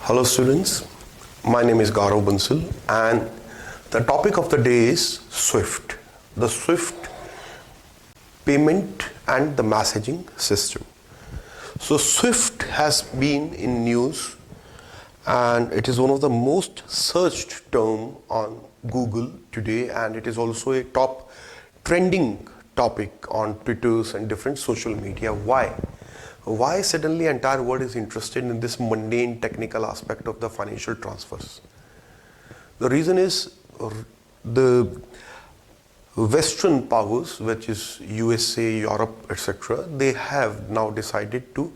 Hello students, my name is Gaurav Bansal and the topic of the day is SWIFT, the SWIFT payment and the messaging system. So SWIFT has been in news and it is one of the most searched term on Google today, and it is also a top trending topic on Twitter and different social media. Why suddenly entire world is interested in this mundane technical aspect of the financial transfers? The reason is the Western powers, which is USA, Europe, etc., they have now decided to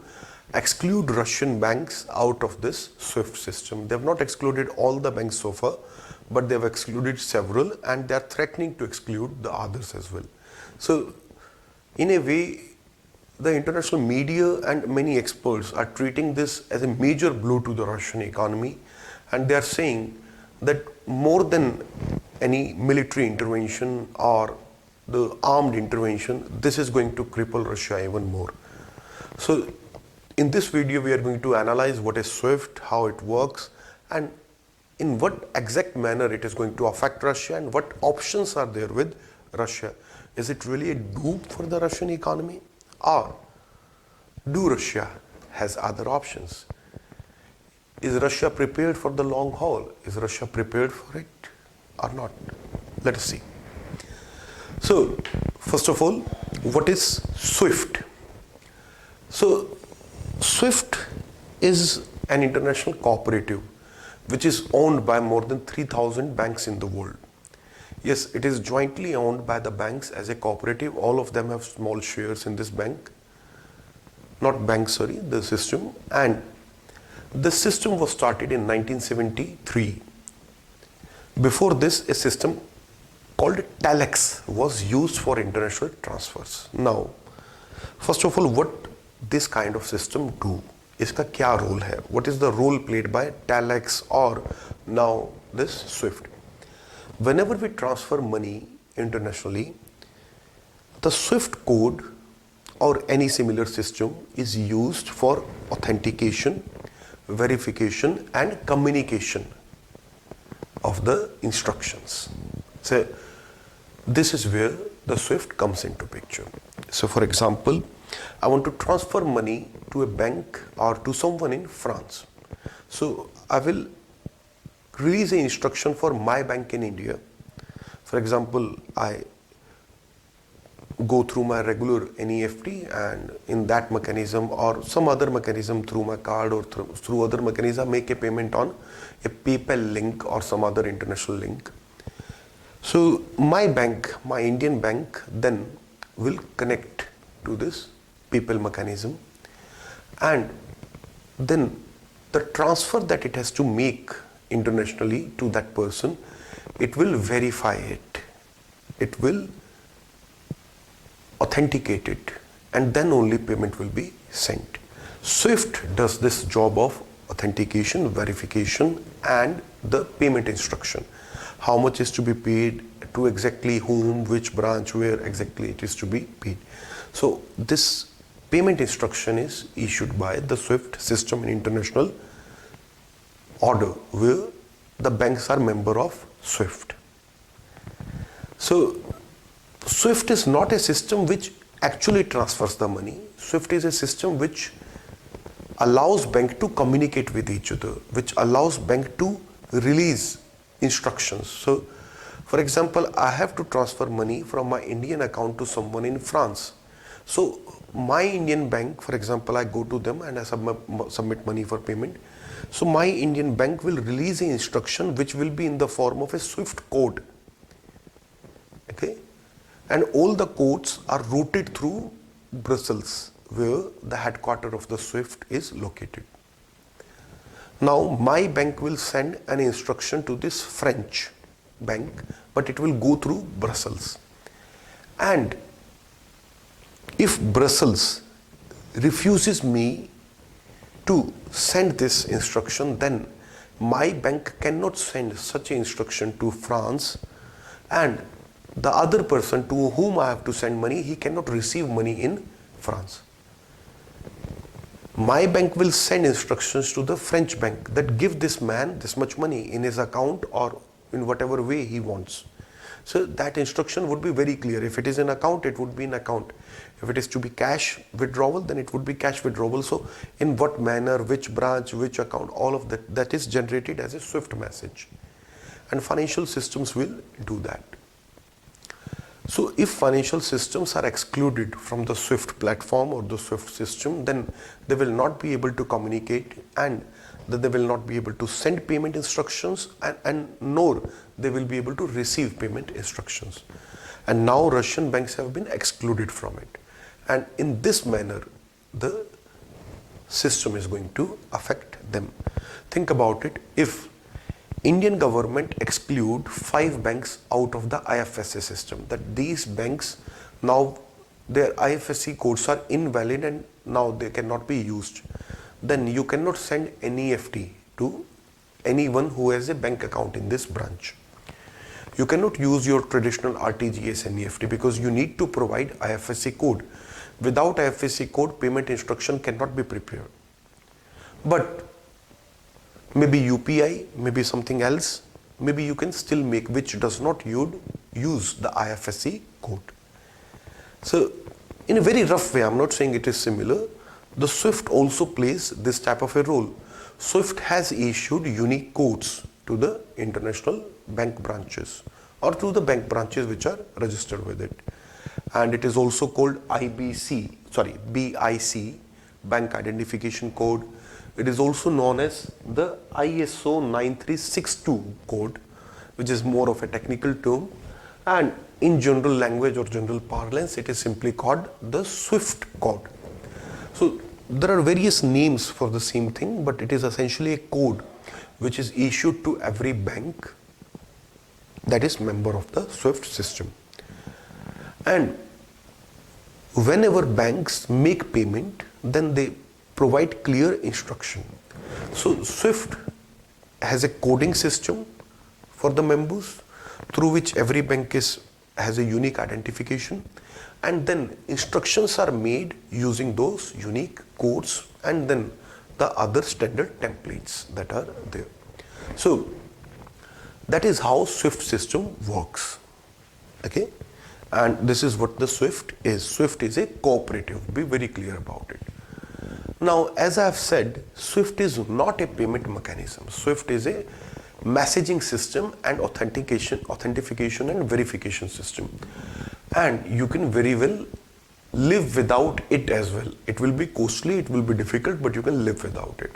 exclude Russian banks out of this SWIFT system. They have not excluded all the banks so far, but they have excluded several and they are threatening to exclude the others as well. So in a way, the international media and many experts are treating this as a major blow to the Russian economy, and they are saying that more than any military intervention or the armed intervention, this is going to cripple Russia even more. So in this video we are going to analyze what is SWIFT, how it works, and in what exact manner it is going to affect Russia and what options are there with Russia. Is it really a dupe for the Russian economy? Or do Russia has other options? Is Russia prepared for the long haul? Is Russia prepared for it or not? Let us see. So first of all, what is SWIFT? So SWIFT is an international cooperative which is owned by more than 3,000 banks in the world. Yes, it is jointly owned by the banks as a cooperative. All of them have small shares in this bank. The system. And the system was started in 1973. Before this, a system called telex was used for international transfers. Now, first of all, what this kind of system do? Iska kya role hai? What is the role played by telex or now this SWIFT? Whenever we transfer money internationally, the SWIFT code or any similar system is used for authentication, verification and communication of the instructions. So this is where the SWIFT comes into picture. So for example, I want to transfer money to a bank or to someone in France. So I will release an instruction for my bank in India. For example, I go through my regular NEFT and in that mechanism or some other mechanism through my card or through other mechanism make a payment on a PayPal link or some other international link. So my bank, my Indian bank then will connect to this PayPal mechanism, and then the transfer that it has to make internationally to that person, it will verify it, it will authenticate it, and then only payment will be sent. SWIFT does this job of authentication, verification and the payment instruction. How much is to be paid, to exactly whom, which branch, where exactly it is to be paid. So this payment instruction is issued by the SWIFT system in international order where the banks are member of SWIFT. So SWIFT is not a system which actually transfers the money. SWIFT is a system which allows bank to communicate with each other, which allows bank to release instructions. So for example, I have to transfer money from my Indian account to someone in France. So my Indian bank, for example, I go to them and I submit money for payment. So my Indian bank will release an instruction which will be in the form of a SWIFT code. Okay? And all the codes are routed through Brussels, where the headquarters of the SWIFT is located. Now my bank will send an instruction to this French bank, but it will go through Brussels. And if Brussels refuses me to send this instruction, then my bank cannot send such an instruction to France, and the other person to whom I have to send money, he cannot receive money in France. My bank will send instructions to the French bank that give this man this much money in his account or in whatever way he wants. So that instruction would be very clear. If it is an account, it would be an account. If it is to be cash withdrawal, then it would be cash withdrawal. So in what manner, which branch, which account, all of that is generated as a SWIFT message. And financial systems will do that. So if financial systems are excluded from the SWIFT platform or the SWIFT system, then they will not be able to communicate, and then they will not be able to send payment instructions, and nor they will be able to receive payment instructions. And now Russian banks have been excluded from it. And in this manner, the system is going to affect them. Think about it. If Indian government exclude 5 banks out of the IFSC system, that these banks now their IFSC codes are invalid and now they cannot be used, then you cannot send NEFT to anyone who has a bank account in this branch. You cannot use your traditional RTGS NEFT because you need to provide IFSC code. Without IFSC code, payment instruction cannot be prepared. But maybe UPI, maybe something else, maybe you can still make, which does not use the IFSC code. So in a very rough way, I'm not saying it is similar, the SWIFT also plays this type of a role. SWIFT has issued unique codes to the international bank branches or to the bank branches which are registered with it. And it is also called BIC, Bank Identification Code. It is also known as the ISO 9362 code, which is more of a technical term. And in general language or general parlance, it is simply called the SWIFT code. So there are various names for the same thing, but it is essentially a code which is issued to every bank that is member of the SWIFT system. And whenever banks make payment, then they provide clear instruction. So SWIFT has a coding system for the members through which every bank has a unique identification, and then instructions are made using those unique codes and then the other standard templates that are there. So that is how SWIFT system works. Okay, and this is what the SWIFT is. SWIFT is a cooperative. Be very clear about it. Now, as I have said, SWIFT is not a payment mechanism. SWIFT is a messaging system and authentication and verification system. And you can very well live without it as well. It will be costly, it will be difficult, but you can live without it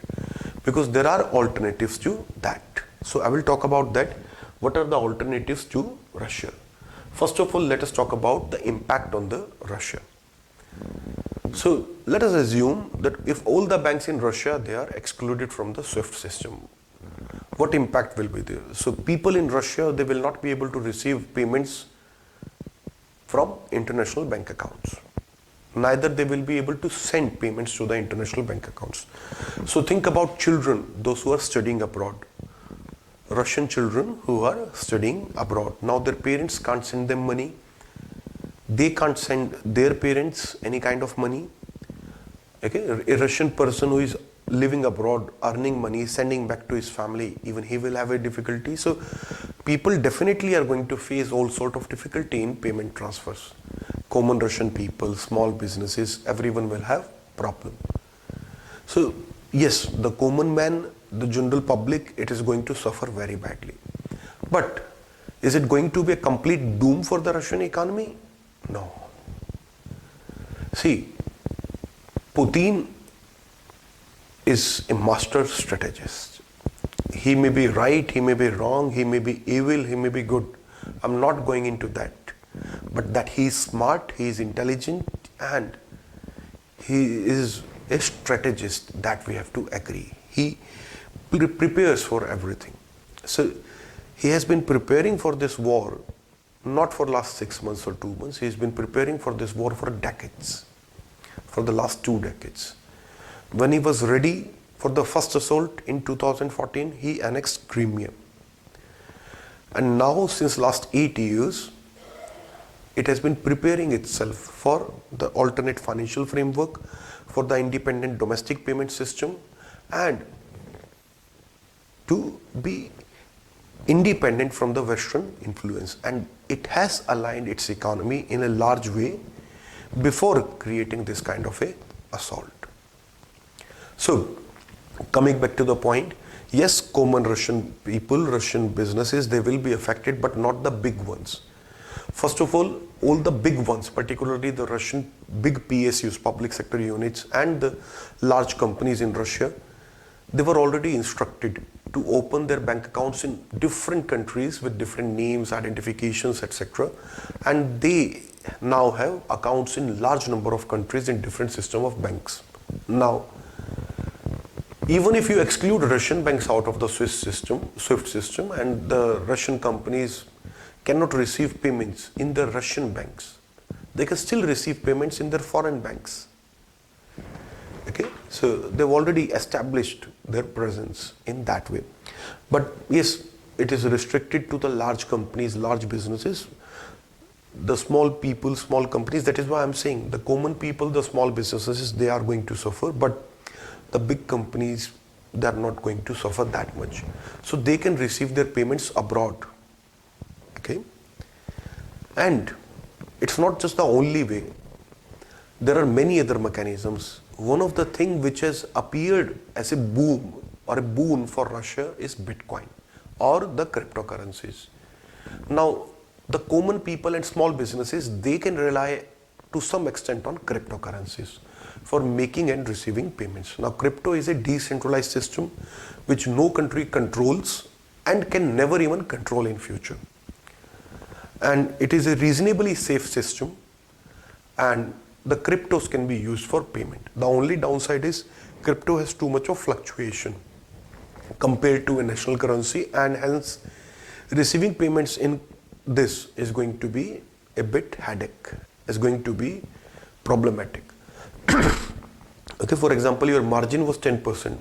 because there are alternatives to that. So I will talk about that. What are the alternatives to Russia? First of all, let us talk about the impact on the Russia. So let us assume that if all the banks in Russia, they are excluded from the SWIFT system, what impact will be there? So people in Russia, they will not be able to receive payments from international bank accounts. Neither they will be able to send payments to the international bank accounts. So think about children, those who are studying abroad. Russian children who are studying abroad. Now their parents can't send them money. They can't send their parents any kind of money. Okay, a Russian person who is living abroad, earning money, sending back to his family, even he will have a difficulty. So people definitely are going to face all sort of difficulty in payment transfers. Common Russian people, small businesses, everyone will have problem. So yes, the common man, the general public, it is going to suffer very badly. But is it going to be a complete doom for the Russian economy? No. See, Putin is a master strategist. He may be right, he may be wrong, he may be evil, he may be good. I'm not going into that. But that he is smart, he is intelligent, and he is a strategist, that we have to agree. He prepares for everything. So he has been preparing for this war, not for last 6 months or 2 months. He has been preparing for this war for decades, for the last 2 decades. When he was ready for the first assault in 2014, he annexed Crimea. And now since last 8 years, it has been preparing itself for the alternate financial framework, for the independent domestic payment system and to be independent from the Western influence, and it has aligned its economy in a large way before creating this kind of a assault. So coming back to the point, yes, common Russian people, Russian businesses, they will be affected, but not the big ones. First of all the big ones, particularly the Russian big PSUs, public sector units, and the large companies in Russia, they were already instructed to open their bank accounts in different countries with different names, identifications, etc. And they now have accounts in large number of countries in different system of banks. Now, even if you exclude Russian banks out of the SWIFT system, and the Russian companies cannot receive payments in the Russian banks, they can still receive payments in their foreign banks. Okay, so they've already established their presence in that way. But yes, it is restricted to the large companies, large businesses. The small people, small companies, that is why I'm saying the common people, the small businesses, they are going to suffer, but the big companies, they are not going to suffer that much. So they can receive their payments abroad. Okay, and it's not just the only way. There are many other mechanisms. One of the things which has appeared as a boom or a boon for Russia is Bitcoin or the cryptocurrencies. Now, the common people and small businesses, they can rely to some extent on cryptocurrencies for making and receiving payments. Now, crypto is a decentralized system which no country controls and can never even control in future. And it is a reasonably safe system, and the cryptos can be used for payment. The only downside is crypto has too much of fluctuation compared to a national currency, and hence receiving payments in this is going to be a bit headache, is going to be problematic. Okay, for example, your margin was 10%.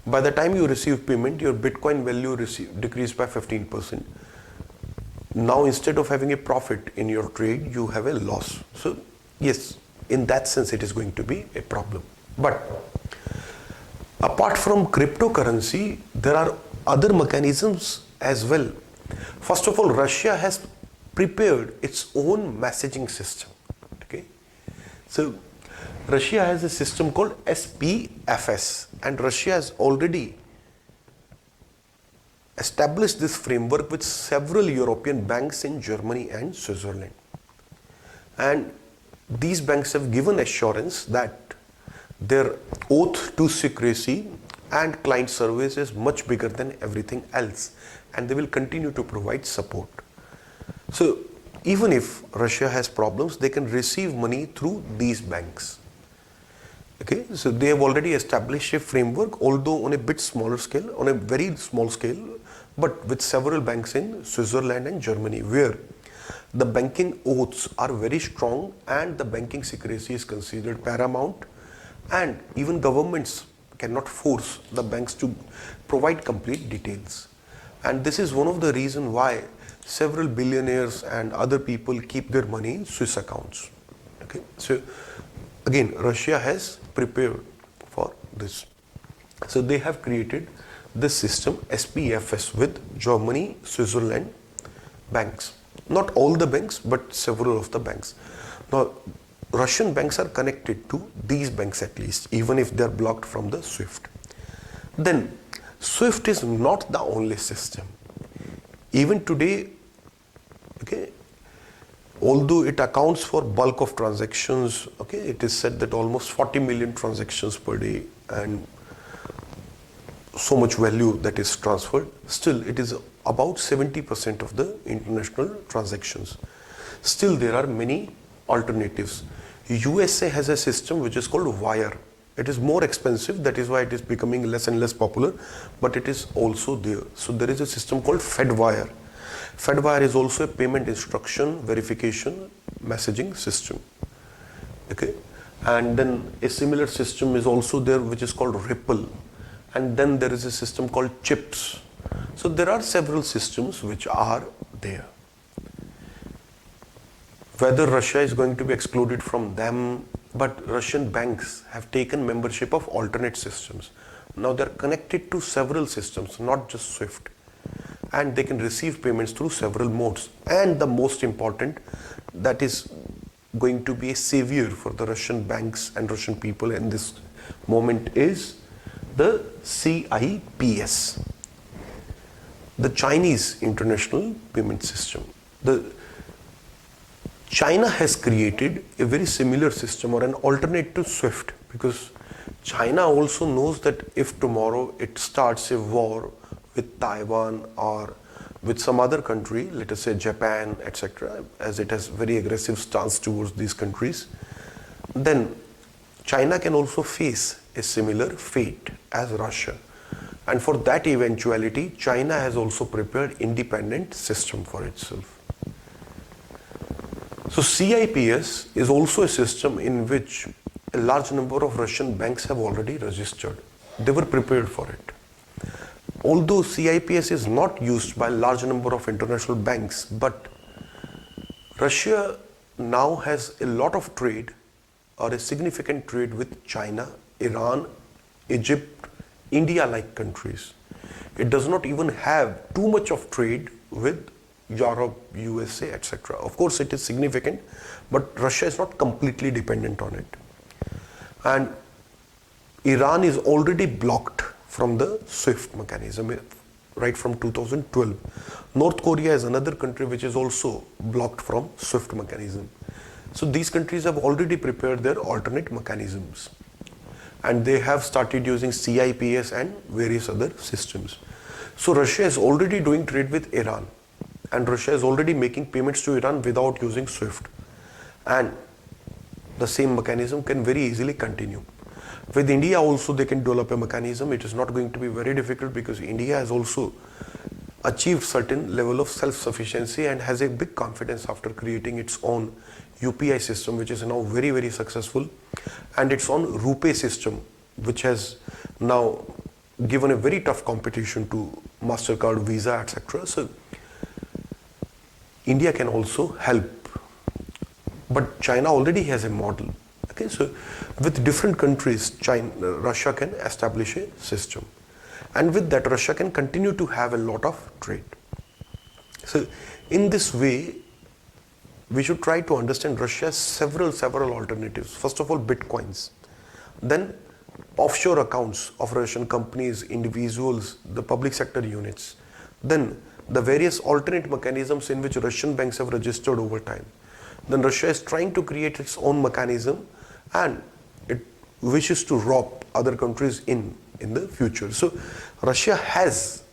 By the time you receive payment, your Bitcoin value decreased by 15%. Now, instead of having a profit in your trade, you have a loss. So yes, in that sense, it is going to be a problem. But apart from cryptocurrency, there are other mechanisms as well. First of all, Russia has prepared its own messaging system. Okay, so Russia has a system called SPFS, and Russia has already established this framework with several European banks in Germany and Switzerland. And these banks have given assurance that their oath to secrecy and client service is much bigger than everything else, and they will continue to provide support. So even if Russia has problems, they can receive money through these banks. Okay, so they have already established a framework, although on a bit smaller scale, on a very small scale, but with several banks in Switzerland and Germany, where the banking oaths are very strong and the banking secrecy is considered paramount, and even governments cannot force the banks to provide complete details. And this is one of the reasons why several billionaires and other people keep their money in Swiss accounts. Okay, so again, Russia has prepared for this. So they have created this system, SPFS, with Germany, Switzerland banks. Not all the banks, but several of the banks. Now, Russian banks are connected to these banks at least, even if they are blocked from the SWIFT. Then, SWIFT is not the only system. Even today, okay, although it accounts for bulk of transactions, okay, it is said that almost 40 million transactions per day and so much value that is transferred, still it is about 70% of the international transactions. Still there are many alternatives. USA has a system which is called wire. It is more expensive, that is why it is becoming less and less popular, but it is also there. So there is a system called FedWire. FedWire is also a payment instruction verification messaging system. Okay, and then a similar system is also there which is called Ripple, and then there is a system called CHIPS. So there are several systems which are there. Whether Russia is going to be excluded from them, But Russian banks have taken membership of alternate systems. Now they're connected to several systems, not just SWIFT. And they can receive payments through several modes. And the most important, that is going to be a savior for the Russian banks and Russian people in this moment, is the CIPS, the Chinese International Payment System. China has created a very similar system or an alternate to SWIFT, because China also knows that if tomorrow it starts a war with Taiwan or with some other country, let us say Japan, etc., as it has very aggressive stance towards these countries, then China can also face a similar fate as Russia. And for that eventuality, China has also prepared independent system for itself. So CIPS is also a system in which a large number of Russian banks have already registered. They were prepared for it. Although CIPS is not used by a large number of international banks, but Russia now has a lot of trade or a significant trade with China, Iran, Egypt, India-like countries. It does not even have too much of trade with Europe, USA, etc. Of course, it is significant, but Russia is not completely dependent on it. And Iran is already blocked from the SWIFT mechanism right from 2012. North Korea is another country which is also blocked from SWIFT mechanism. So these countries have already prepared their alternate mechanisms, and they have started using CIPS and various other systems. So Russia is already doing trade with Iran, and Russia is already making payments to Iran without using SWIFT. And the same mechanism can very easily continue. With India also they can develop a mechanism. It is not going to be very difficult because India has also achieved certain level of self-sufficiency and has a big confidence after creating its own UPI system, which is now very, very successful, and its own RuPay system, which has now given a very tough competition to MasterCard, Visa, etc. So India can also help, but China already has a model. Okay, so with different countries, Russia can establish a system, and with that Russia can continue to have a lot of trade. So in this way, we should try to understand Russia's several alternatives. First of all, bitcoins, then offshore accounts of Russian companies, individuals, the public sector units, then the various alternate mechanisms in which Russian banks have registered over time. Then Russia is trying to create its own mechanism, and it wishes to rob other countries in the future. So Russia has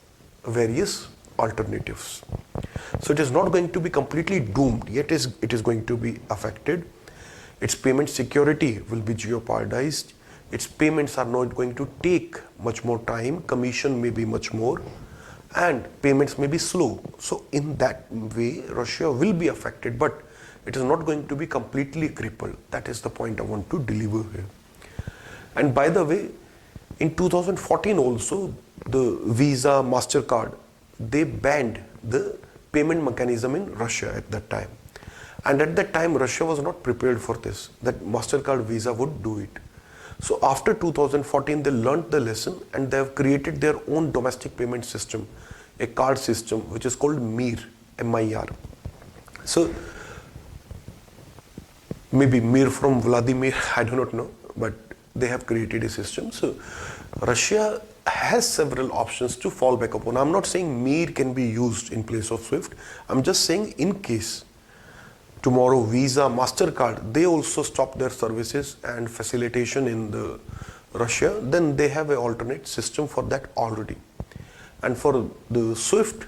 various alternatives. So it is not going to be completely doomed, yet it is going to be affected. Its payment security will be jeopardized. Its payments are not going to take much more time, commission may be much more, and payments may be slow. So in that way, Russia will be affected, but it is not going to be completely crippled. That is the point I want to deliver here. And by the way, in 2014 also, the Visa, MasterCard, they banned the payment mechanism in Russia at that time. And at that time, Russia was not prepared for this, that MasterCard, Visa would do it. So after 2014, they learned the lesson and they have created their own domestic payment system, a card system, which is called MIR, M-I-R. So maybe Mir from Vladimir, I do not know, but they have created a system. So Russia has several options to fall back upon. I'm not saying Mir can be used in place of SWIFT. I'm just saying in case tomorrow Visa, MasterCard, they also stop their services and facilitation in the Russia, then they have an alternate system for that already. And for the SWIFT,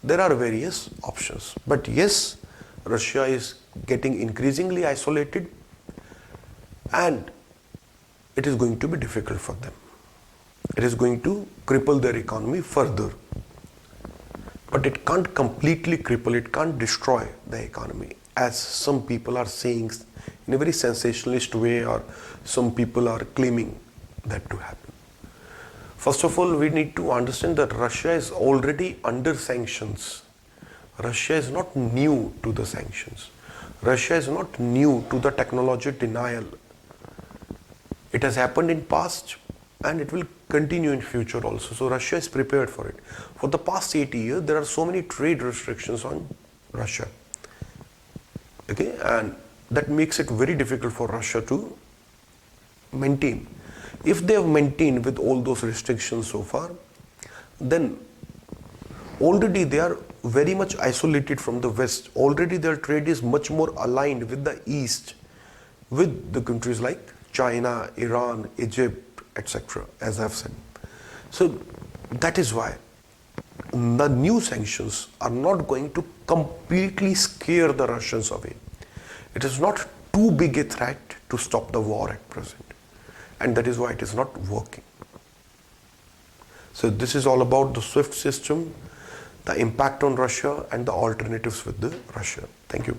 there are various options. But yes, Russia is getting increasingly isolated, and it is going to be difficult for them. It is going to cripple their economy further. But it can't completely cripple, it can't destroy the economy, as some people are saying in a very sensationalist way, or some people are claiming that to happen. First of all, we need to understand that Russia is already under sanctions. Russia is not new to the sanctions. Russia is not new to the technology denial It has happened in past and it will continue in future also. So Russia is prepared for it. For the past 80 years, there are so many trade restrictions on Russia. Okay, and that makes it very difficult for Russia to maintain. If they have maintained with all those restrictions so far, then already they are very much isolated from the West. Already their trade is much more aligned with the East, with the countries like China, Iran, Egypt, etc., as I've said. So that is why the new sanctions are not going to completely scare the Russians away. It is not too big a threat to stop the war at present. And that is why it is not working. So this is all about the SWIFT system, the impact on Russia and the alternatives with the Russia. Thank you.